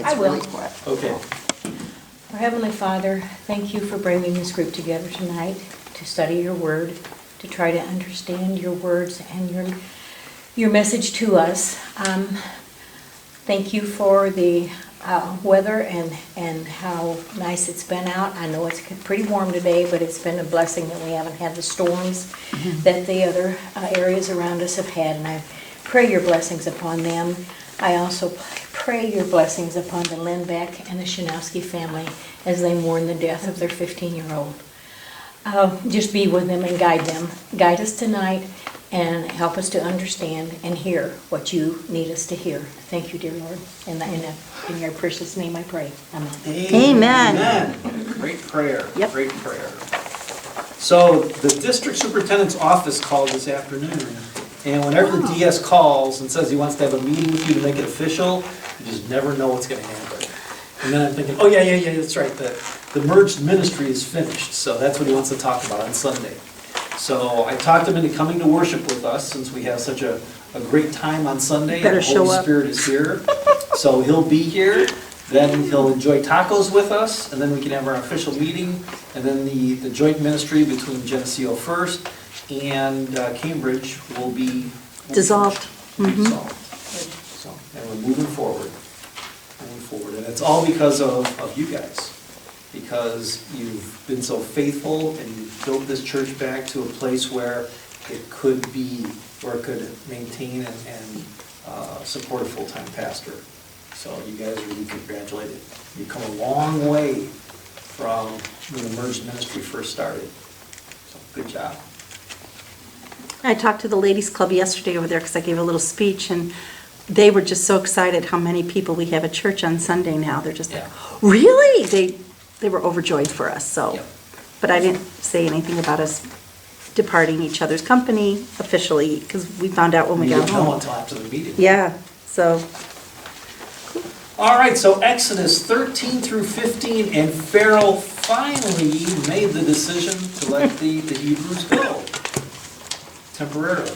I will. Okay. Our Heavenly Father, thank you for bringing this group together tonight to study your word, to try to understand your words and your message to us. Thank you for the weather and how nice it's been out. I know it's pretty warm today, but it's been a blessing that we haven't had the storms that the other areas around us have had, and I pray your blessings upon them. I also pray your blessings upon the Lindbeck and the Shanowski family as they mourn the death of their 15-year-old. Just be with them and guide them. Guide us tonight and help us to understand and hear what you need us to hear. Thank you, dear Lord. In your precious name I pray. Amen. Amen. Amen. Great prayer. Yep. Great prayer. So the district superintendent's office called this afternoon, and whenever the DS calls and says he wants to have a meeting with you to make it official, you just never know what's going to happen. And then I'm thinking, oh yeah, that's right. The merged ministry is finished, so that's what he wants to talk about on Sunday. So I talked him into coming to worship with us since we have such a great time on Sunday. Better and the Holy show up. Spirit is here. So he'll be here, then he'll enjoy tacos with us, and then we can have our official meeting, and then the joint ministry between Geneseo First and Cambridge will be Dissolved. Dissolved. So, and we're moving forward. And it's all because of you guys. Because you've been so faithful and you've built this church back to a place where it could maintain and support a full-time pastor. So you guys are really congratulated. You've come a long way from when the merged ministry first started. So good job. I talked to the ladies club yesterday over there because I gave a little speech, and they were just so excited how many people we have at church on Sunday now. They're just like, really? They were overjoyed for us, so. Yep. But I didn't say anything about us departing each other's company officially, because we found out when we got didn't know home. until after the meeting. Yeah, so, All right, so Exodus 13 through 15, and Pharaoh finally made the decision to let the Hebrews go, temporarily.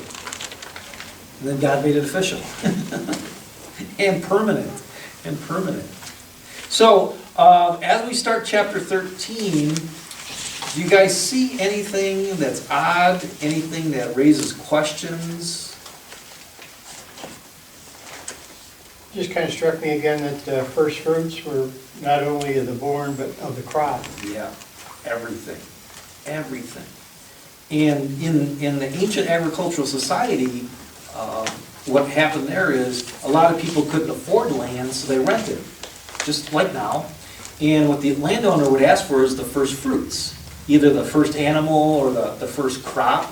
And then God made it official, and permanent. So, as we start chapter 13, do you guys see anything that's odd, anything that raises questions? Just kind of struck me again that the first fruits were not only of the born, but of the crop. Yeah, everything. And in the ancient agricultural society, what happened there is a lot of people couldn't afford land, so they rented, just like now. And what the landowner would ask for is the first fruits, either the first animal or the first crop,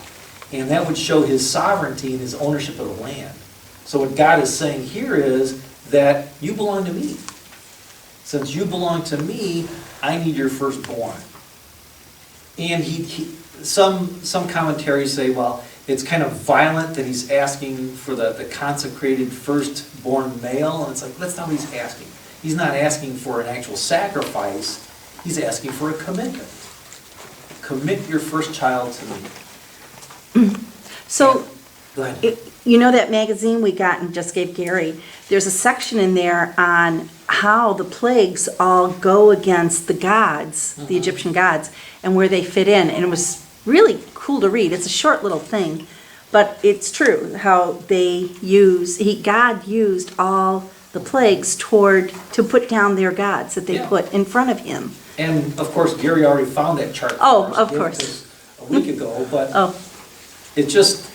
and that would show his sovereignty and his ownership of the land. So what God is saying here is that you belong to me. Since you belong to me, I need your firstborn. And some commentaries say, well, it's kind of violent that he's asking for the consecrated firstborn male, and it's like, that's not what he's asking. He's not asking for an actual sacrifice, he's asking for a commitment. Commit your first child to me. so, Go ahead. you know that magazine we got and just gave Gary? There's a section in there on how the plagues all go against the gods, the Egyptian gods, and where they fit in. And it was really cool to read. It's a short little thing, but it's true how God used all the plagues to put down their gods that they put in front of him. And of course, Gary already found that chart. Oh, for us. of He gave it course. to us a week ago, but Oh, it's just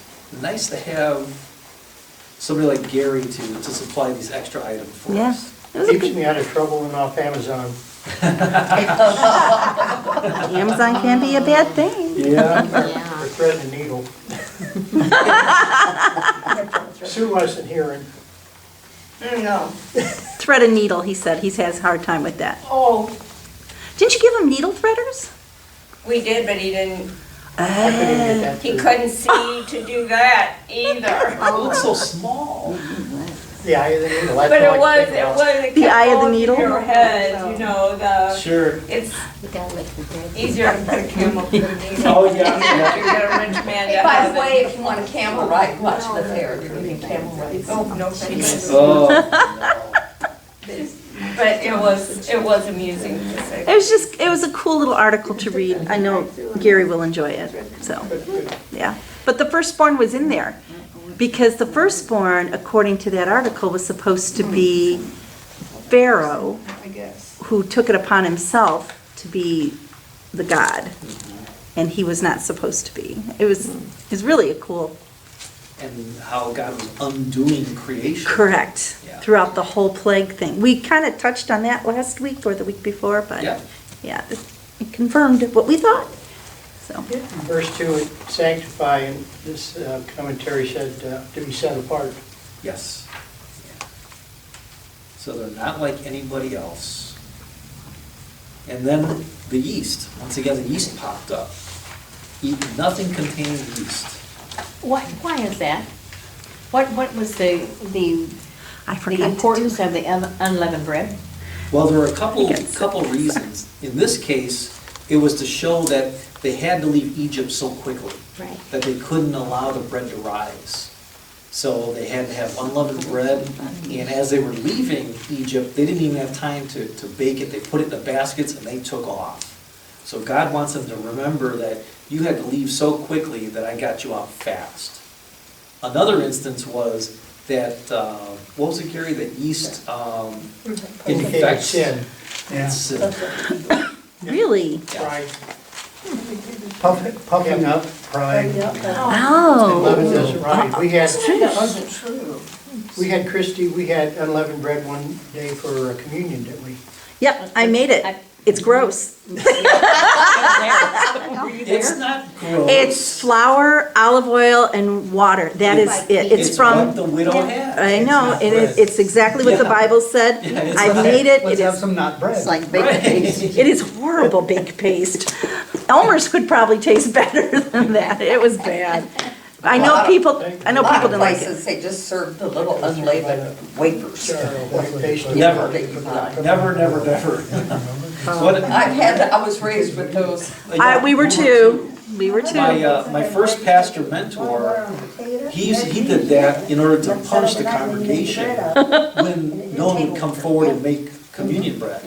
nice to have somebody like Gary to supply these extra items for yeah. us. It was a Keeps good, me out of trouble and off Amazon. Amazon can be a bad thing. Yeah. Or thread and needle. Sue wasn't hearing. No. Thread and needle, he said. He has a hard time with that. Oh, Didn't you give him needle threaders? we did, but he didn't, I couldn't even get that he through. couldn't see to do that either. Oh, it's so small. The eye of the needle. that's But all it I was, could it think was, it The eye kept of the going needle? through your head, you know, Sure. it's You gotta let the bread. easier to put a camel through the needle. Oh, yeah. You get a rich man to By have the way, it. if you want a camel ride, watch the fair, you can camel ride. Oh, no, thank you. Oh, no. But it was amusing to say. It was a cool little article to read. I know Gary will enjoy it, so, yeah. But the firstborn was in there, because the firstborn, according to that article, was supposed to be Pharaoh, who took it upon himself to be the god, and he was not supposed to be. It was really a cool, And how God was undoing creation. correct, Yeah. throughout the whole plague thing. We kind of touched on that last week or the week before, but, Yeah. yeah, it confirmed what we thought, so. Verse 2, it sanctify, and this commentary said to be set apart. Yes. So they're not like anybody else. And then the yeast, once again, the yeast popped up. Eat nothing containing yeast. Why is that? What was the I the forgot to do importance it. of the unleavened bread? Well, there are a couple I think it's- reasons. In this case, it was to show that they had to leave Egypt so quickly. Right. That they couldn't allow the bread to rise. So they had to have unleavened bread, and as they were leaving Egypt, they didn't even have time to bake it. They put it in the baskets and they took off. So God wants them to remember that you had to leave so quickly that I got you out fast. Another instance was that, what was it, Gary, that yeast Indicated infects sin. sin. Really? Pride. Puffing up, pride. Oh. Leaven doesn't rise. That wasn't true. We had unleavened bread one day for communion, didn't we? Yep, I made it. It's gross. It's not gross. It's flour, olive oil, and water. That is it. It's what from, the widow had. I It's know, not it bread. is, it's exactly what the Yeah. Bible said. Yeah, it's I've not- made it. Let's It have is, some not bread. It's like baked Right. beans. it is horrible baked paste. Elmer's would probably taste better than that. It was bad. I know people A lot of didn't like it. places, they just serve the little unleavened wafers. Sure, white pastry. Never. That you buy. Never, never, never. What- I was raised with those. We were too. We were too. My first pastor mentor, he did that in order to punish the congregation when no one would come forward and make communion bread.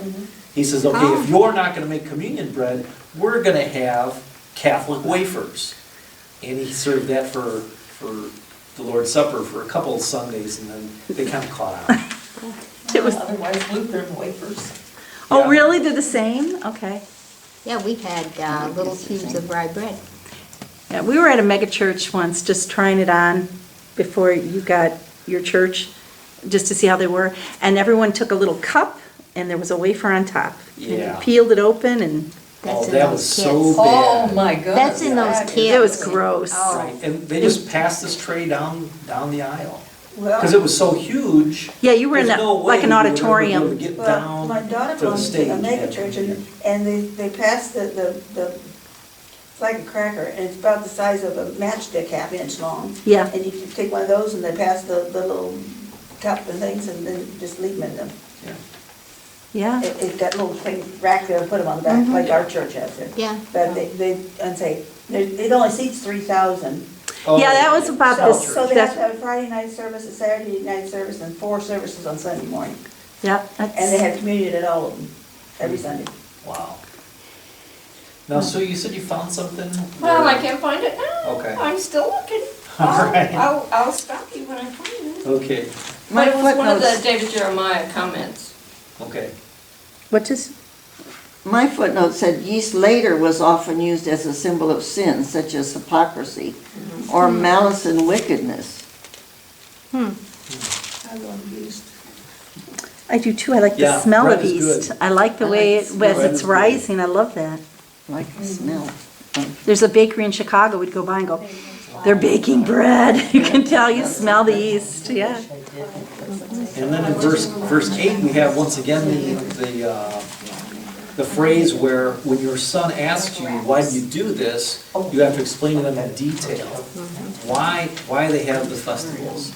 He says, okay, if you're not gonna make communion bread, we're gonna have Catholic wafers. And he served that for the Lord's Supper for a couple of Sundays, and then they kind of caught on. It was, Otherwise Lutheran wafers. oh, Yeah. really? They're the same? Okay. Yeah, we had little cubes of rye bread. Yeah, we were at a mega church once, just trying it on before you got your church, just to see how they were. And everyone took a little cup, and there was a wafer on top. And you Yeah. peeled it open, and Oh, That's in that those was so kits. Oh, bad. my goodness. That's in those That is- kits. it was gross. Right, and they just passed this tray down the aisle. Well, Because it was so huge. Yeah, you were in there's a- no like way an we would ever be auditorium. able to get Well, down my daughter to the belongs stage. to a mega church, and they passed the, it's like a cracker, and it's about the size of a matchstick, half-inch long. Yeah. And you can take one of those, and they pass the little cup and things, and then just leave them in them. Yeah. Yeah. It got little thing rack there, and put them on the back, like our church has it. Yeah. But it only seats 3,000. Oh, Yeah, that was about So, this. so they have that's- to have a Friday night service, a Saturday night service, and 4 services on Sunday morning. Yeah. And they that's- have communion at all of them, every Sunday. Wow. Now, Sue, you said you found something? well, I can't find it now. Okay. I'm still looking. All right. I'll stop you when I find it. Okay, But it was one of the footnotes- David Jeremiah comments. okay. What does, My footnote said yeast later was often used as a symbol of sin, such as hypocrisy or malice and wickedness. I love yeast. I do too. I like the Yeah, smell bread of is yeast. good. I like the I way, like the as Bread it's is good. rising. I love that. Like the smell. There's a bakery in Chicago, we'd go by and go, they're baking bread. You can tell, you smell the yeast, yeah. And then in verse 8, we have once again the phrase where when your son asks you, why do you do this, you have to explain to them in detail why they have the festivals,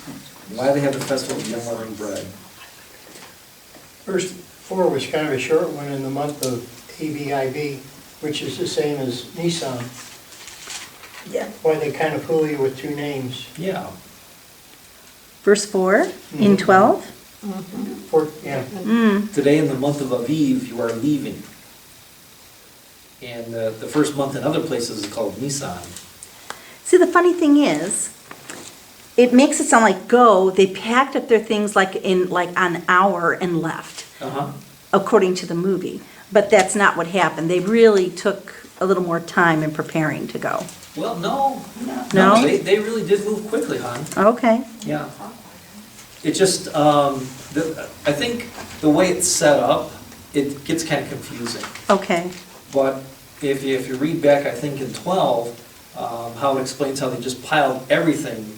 why they have the festival of the unleavened bread. Verse 4 was kind of a short one in the month of ABIB, which is the same as Nisan. Yeah. Why they kind of fool you with 2 names. Yeah. Verse 4 in 12? Yeah. Today in the month of Aviv, you are leaving. And the first month in other places is called Nisan. See, the funny thing is, it makes it sound like go, they packed up their things like an hour and left, Uh-huh. according to the movie. But that's not what happened. They really took a little more time in preparing to go. Well, no. No? They really did move quickly, hon. Okay. Yeah. It just, I think the way it's set up, it gets kind of confusing. Okay. But if you read back, I think in 12, how it explains how they just piled everything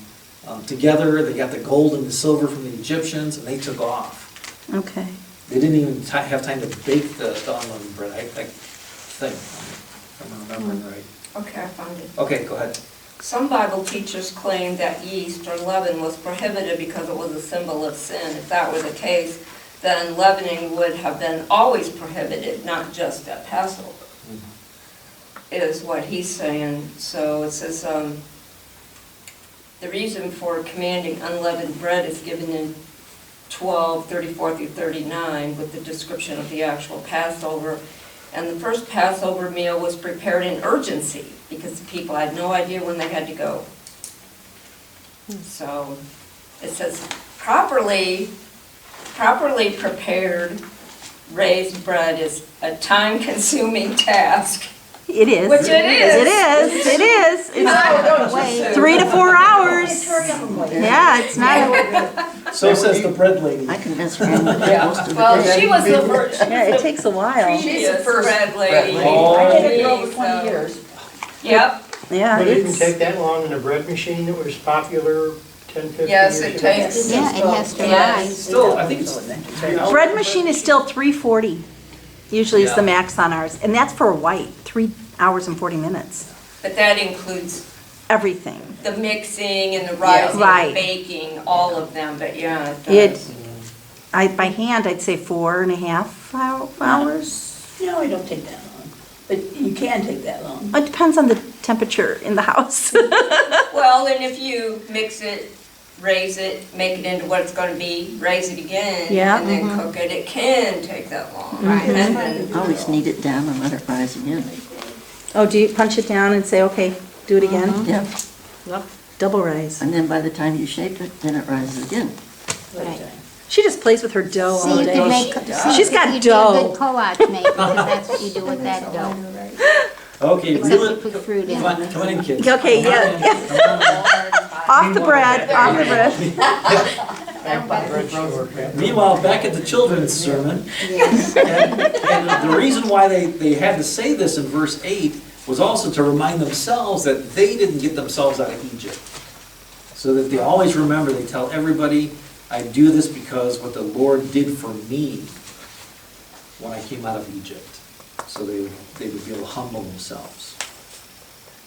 together. They got the gold and the silver from the Egyptians, and they took off. Okay. They didn't even have time to bake the unleavened bread, I think, if I'm remembering right. Okay, I found it. Okay, go ahead. Some Bible teachers claim that yeast or leaven was prohibited because it was a symbol of sin. If that were the case, then leavening would have been always prohibited, not just at Passover, is what he's saying. So it says, the reason for commanding unleavened bread is given in 12:34 through 39 with the description of the actual Passover. And the first Passover meal was prepared in urgency because the people had no idea when they had to go. So it says properly prepared raised bread is a time-consuming task. It is. Which it is. It is. It is. It's Wait. 3 to 4 hours. Yeah, it's not. So says the bread lady. I can mess around with that Yeah, most of the well, day. she was the first, Yeah, it takes a while. she's the first bread lady. Oh. I did it for over 20 years. Yep, Yeah, But it didn't it's, take that long in a bread machine that was popular 10, 15 yes, years it ago. takes. Yeah, it has to Yes. rise. Still, I think it's 3 hours. bread machine is still 3:40. Usually is the Yeah. max on ours. And that's for a white, 3 hours and 40 minutes. But that includes Everything. the mixing and the rising, Right. and baking, all of them, but yeah, it It, does. by hand, I'd say 4.5 hours. No, it don't take that long, but you can take that long. It depends on the temperature in the house. Well, and if you mix it, raise it, make it into what it's gonna be, raise it again, Yeah. and then cook it, it can take that long. Right. And then, Always knead it down and let it rise again. Oh, do you punch it down and say, okay, do it again? Yeah, Double rise. and then by the time you shape it, then it rises again. Right. She just plays with her dough See, all you day. could make, She's got you'd be a dough. good co-op mate, because that's what you do with that dough. Okay, Except reel you it. put fruit in Come on, it. come on in, kids. Okay, Come on yeah. in. Come on Off the bread, off the bread. Back to the bread store. in. Meanwhile, back at the children's sermon, Yes. and the reason why they had to say this in verse 8 was also to remind themselves that they didn't get themselves out of Egypt. So that they always remember, they tell everybody, I do this because what the Lord did for me when I came out of Egypt. So they would be able to humble themselves.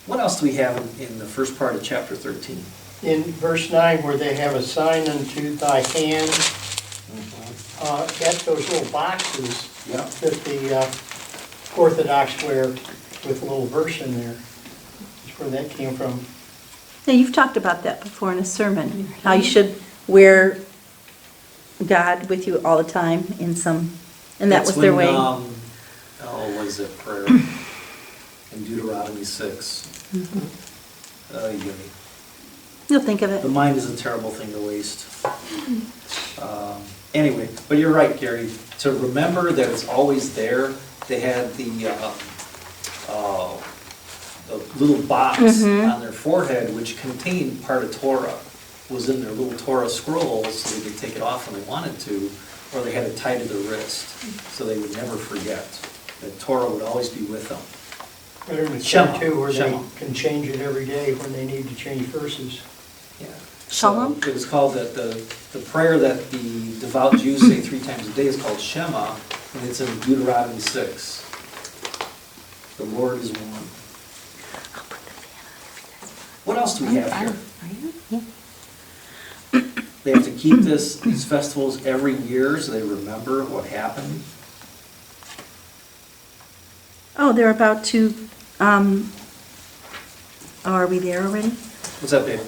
What else do we have in the first part of chapter 13? In verse 9, where they have a sign unto thy hand, that's those little boxes Yeah. that the Orthodox wear with a little verse in there. That's where that came from. Now, you've talked about that before in a sermon, how you should wear God with you all the time in some, and that That's was their when, way. what is it, prayer? In Deuteronomy 6. You'll think of The it. mind is a terrible thing to waste. Anyway, but you're right, Gary. To remember that it's always there, they had the little box on their forehead which contained part of Torah. Was in their little Torah scrolls, so they could take it off when they wanted to, or they had it tied to their wrist, so they would never forget. That Torah would always be with them. Better than Shema. too, where they Shema. can change it every day when they need to change verses. Yeah. Shalom? So it was called the prayer that the devout Jews say 3 times a day is called Shema, and it's in Deuteronomy 6. The Lord is one. What else do we have here? Yeah. They have to keep these festivals every year so they remember what happened. Oh, they're about to, oh, are we there already? What's that, babe?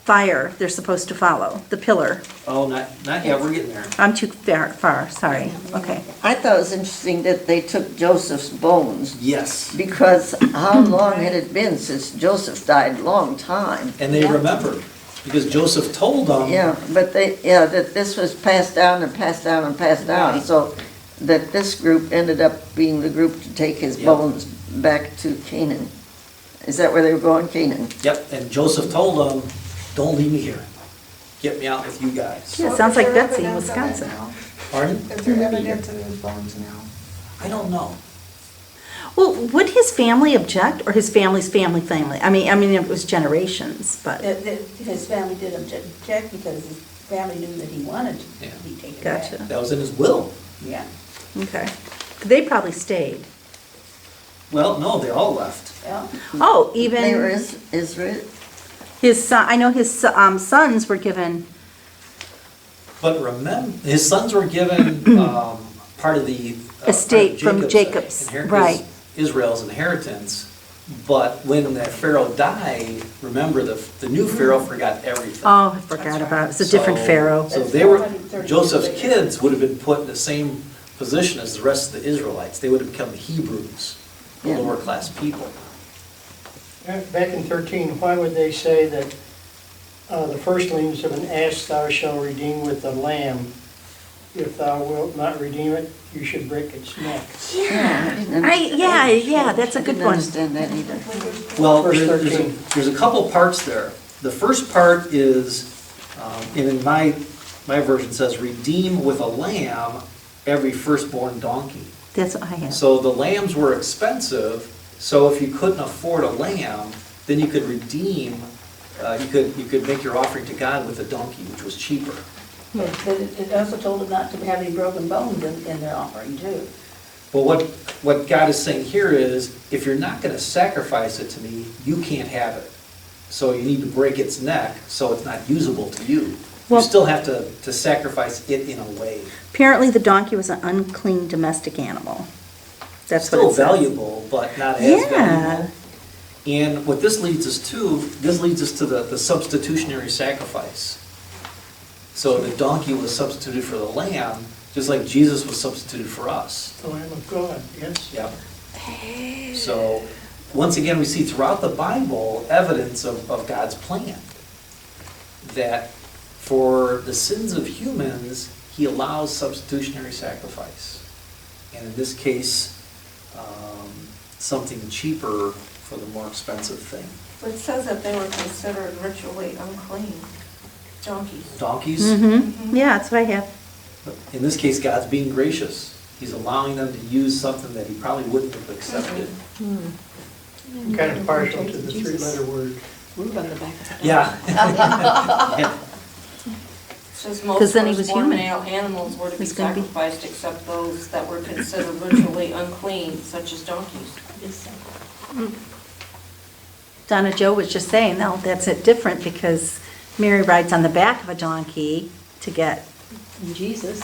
fire they're supposed to follow, the pillar. Oh, not yet, we're getting there. I'm too far, sorry. Okay. I thought it was interesting that they took Joseph's bones, Yes, because how long had it been since Joseph died? Long time. and they remembered, because Joseph told them. Yeah, but that this was passed down and passed down and passed down, Right. so that this group ended up being the group to take his Yep. bones back to Canaan. Is that where they were going, Canaan? Yep, and Joseph told them, don't leave me here. Get me out with you guys. Yeah, it sounds like Betsy in Wisconsin. Pardon? Is there evidence of his bones now? I don't know. Well, would his family object, or his family's family? I mean, it was generations, but, His family did object because his family knew that he wanted to Yeah. be taken back. gotcha, That was in his will. Yeah. okay. They probably stayed. Well, no, they all left. Yeah. Oh, They were even Israel. his son, I know his sons were given, But remember, his sons were given part of the Estate part of from Jacob's, right. Israel's inheritance. But when that Pharaoh died, remember the new Pharaoh forgot everything. oh, I forgot about it, it's a different So- pharaoh. So they were, Joseph's kids would have been put in the same position as the rest of the Israelites. They would have become the Hebrews, the Yeah. lower class people. Back in 13, why would they say that the firstlings of an ass thou shalt redeem with the lamb? If thou wilt not redeem it, you should break its neck. Yeah, that's a good Didn't one. understand that either. Well, Verse there's 13. there's a couple parts there. The first part is, and in my version says, redeem with a lamb every firstborn donkey. That's what I have. So the lambs were expensive, so if you couldn't afford a lamb, then you could redeem, you could make your offering to God with a donkey, which was cheaper. But it also told them not to have any broken bones in their offering too. But what God is saying here is, if you're not gonna sacrifice it to me, you can't have it. So you need to break its neck, so it's not usable to you. You Well- still have to sacrifice it in a way. Apparently, the donkey was an unclean domestic animal. That's what Still it says. valuable, but not as Yeah. valuable. And what this leads us to the substitutionary sacrifice. So the donkey was substituted for the lamb, just like Jesus was substituted for us. The Lamb of God, yes? Yep. So, once again, we see throughout the Bible evidence of God's plan. That for the sins of humans, he allows substitutionary sacrifice. And in this case, something cheaper for the more expensive thing. But it says that they were considered ritually unclean, donkeys. Donkeys, Mm-hmm, yeah, that's what I have. in this case, God's being gracious. He's allowing them to use something that he probably wouldn't have accepted. I'm kind of partial to the three-letter word. Move on the back of the Yeah. Yeah. It says 'Cause most then he was firstborn human. male animals were to be He's gonna be- sacrificed except those that were considered ritually unclean, such as donkeys. Donna Joe was just saying, no, that's it different because Mary rides on the back of a donkey to get, And Jesus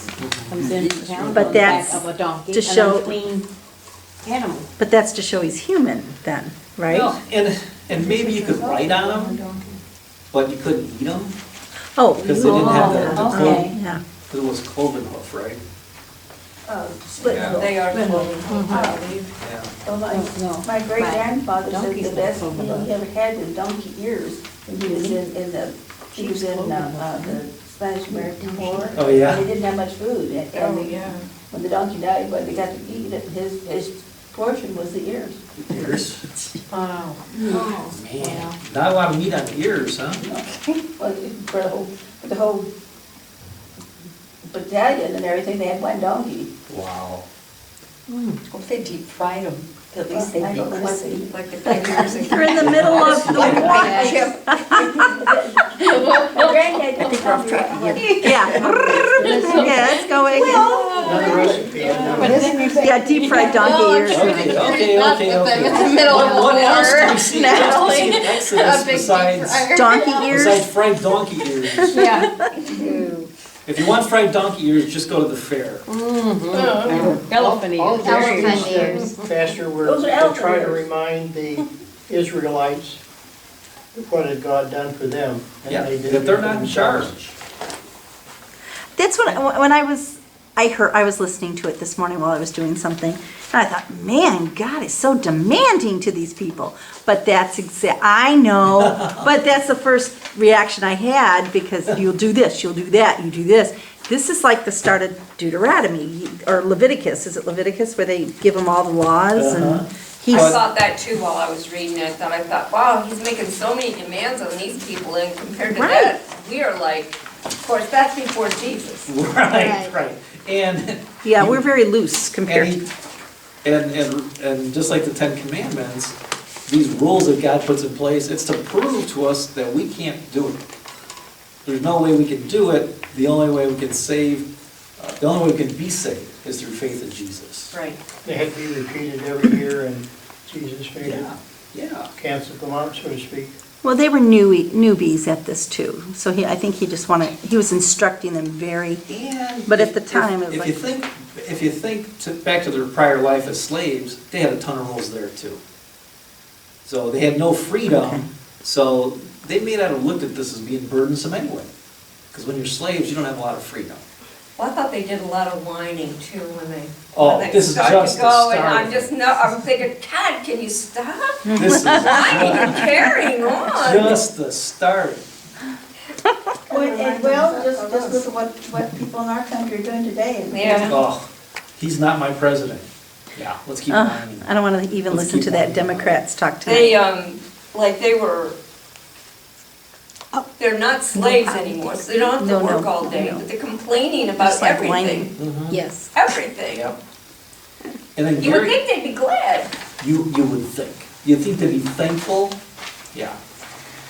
comes into town on But the back that's of a donkey, to an show- unclean animal. but that's to show he's human then, right? Well, and maybe you could write on them, but you couldn't eat them, Oh. because they didn't have the Oh, cloven, okay. Yeah. because it was cloven hoof, right? Split Yeah. hoof. They are Split cloven hoof. hoof, I believe. Yeah. Well, No. my great grandfather said Donkeys the don't best clove meal them. he ever had was donkey ears when he was in the Spanish American War. Oh, yeah. And they didn't have much food. And Oh, yeah. when the donkey died, but they got to eat it, his portion was the ears. Ears, Wow. man, not a lot of meat on the ears, huh? Well, for the whole battalion and everything, they had one donkey. Wow. Well, if they deep fried them, at least I they'd be don't know what crispy. Like the fingers and. They're in the middle of the war. My granddad I think we're off track again. Yeah. Yeah, it's going. Another recipe. Yeah, deep fried donkey ears. Okay. in the middle of the What else do war, we see? What else do we see in Exodus besides Donkey ears? fried donkey ears? Yeah. If you want fried donkey ears, just go to the fair. Elephant ears. Elephant ears. Pastor, we're Those are to elephant try to ears. remind the Israelites what had God done for them? And Yeah, they did that they're it not in themselves. charge. That's what, when I was listening to it this morning while I was doing something, and I thought, man, God is so demanding to these people. But that's I know, but that's the first reaction I had, because you'll do this, you'll do that, you do this. This is like the start of Deuteronomy, or Leviticus. Is it Leviticus, where they give them all the laws? And I he's, thought that too while I was reading it, that I thought, wow, he's making so many demands on these people, and compared to Right. that, we are like, of course, that's before Jesus. Right, right. And. yeah, we're very loose And, compared he, to, and just like the Ten Commandments, these rules that God puts in place, it's to prove to us that we can't do it. There's no way we can do it. The only way we can the only way we can be saved is through faith in Jesus. Right. They had to be repeated every year, and Jesus made it, Yeah. canceled them out, so to speak. well, they were newbies at this too. So I think he just he was instructing them very, And but at the time, it was if like. if you think back to their prior life as slaves, they had a ton of rules there too. So they had no freedom. Okay. So they may not have looked at this as being burdensome anyway. Because when you're slaves, you don't have a lot of freedom. Well, I thought they did a lot of whining too Oh, when they this is start just to the go, and start. I'm thinking, God, can you stop? This is Whining and carrying on. just the start. Well, just look at what people in our country are doing today. And Yeah. Oh, he's not my president. Yeah, let's keep Oh, whining. I don't want to even Let's listen keep to that on. Democrats talk They, tonight. like they were, they're not slaves anymore, so they don't have No, to work no, all day, no. but they're complaining about Just like everything. whining. Mhm. Yes. Everything. Yep. And then You would Gary, think they'd be glad. you would think. You think they'd be thankful? Yeah.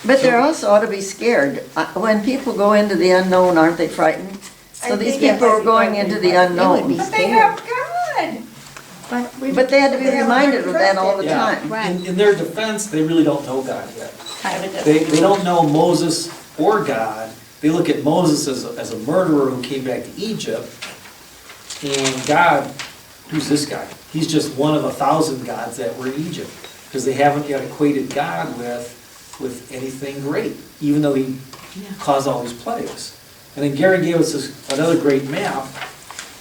But they also ought to be scared. When people go into the unknown, aren't they frightened? So I these think people are everybody going might be into the frightened. unknown. But they have God. But they had to be They have reminded to of that all the Yeah. time. Right. In their defense, they really don't know God yet. Evidently. They don't know Moses or God. They look at Moses as a murderer who came back to Egypt. And God, who's this guy? He's just one of 1,000 gods that were in Egypt. Because they haven't yet equated God with anything great, even though he caused all these plagues. And then Gary gave us another great map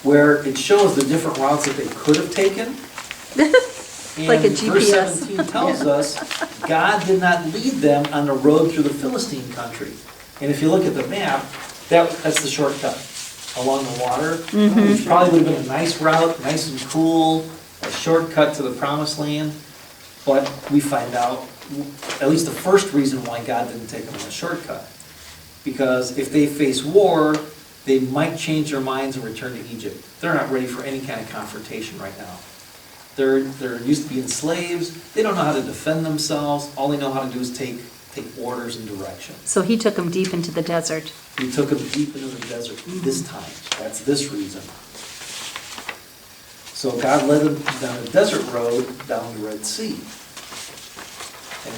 where it shows the different routes that they could have taken. Like a And verse GPS. 17 tells us, God did not lead them on the road through the Philistine country. And if you look at the map, that's the shortcut along the water. Which probably would have been a nice route, nice and cool, a shortcut to the promised land. But we find out, at least the first reason why God didn't take them on a shortcut. Because if they face war, they might change their minds and return to Egypt. They're not ready for any kind of confrontation right now. They're used to being slaves. They don't know how to defend themselves. All they know how to do is take orders and direction. So he took them deep into the desert. He took them deep into the desert this time. That's this reason. So God led them down a desert road down the Red Sea.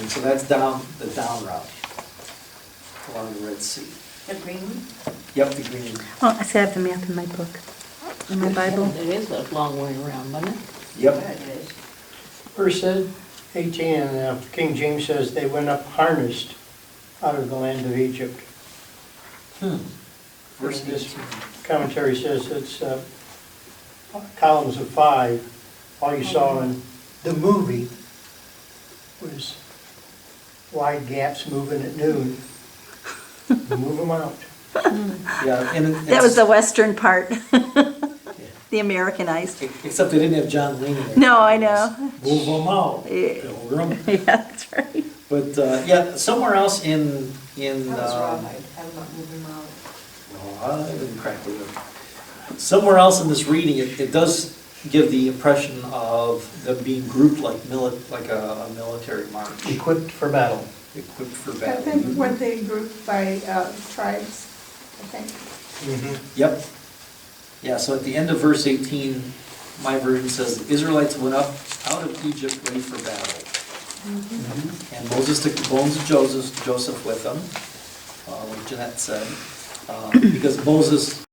And so that's down the down route along the Red Sea. The green one? Yep, the green. Oh, I see I have the map in my book, in my Bible. It is a long way around, isn't it? Yep. Verse 18, King James says, they went up harnessed out of the land of Egypt. Verse This 18. commentary says it's columns of 5. All you saw in the movie was wide gaps moving at noon. Move them out. Yeah, and That was the western part, the Americanized. except they didn't have John Wayne in there. No, I know. Move them out. Yeah. Pilgrim. Yeah, that's right. But, yeah, somewhere else in. That was rawhide. I'm not moving them out. Oh, I didn't crack it up. Somewhere else in this reading, it does give the impression of them being grouped like a military march, Equipped for battle. equipped for I battle. think weren't they grouped by tribes, I think. Yep. Yeah, so at the end of verse 18, my version says, the Israelites went up out of Egypt ready for battle. And Moses took the bones of Joseph with them, like Jeanette said, because Moses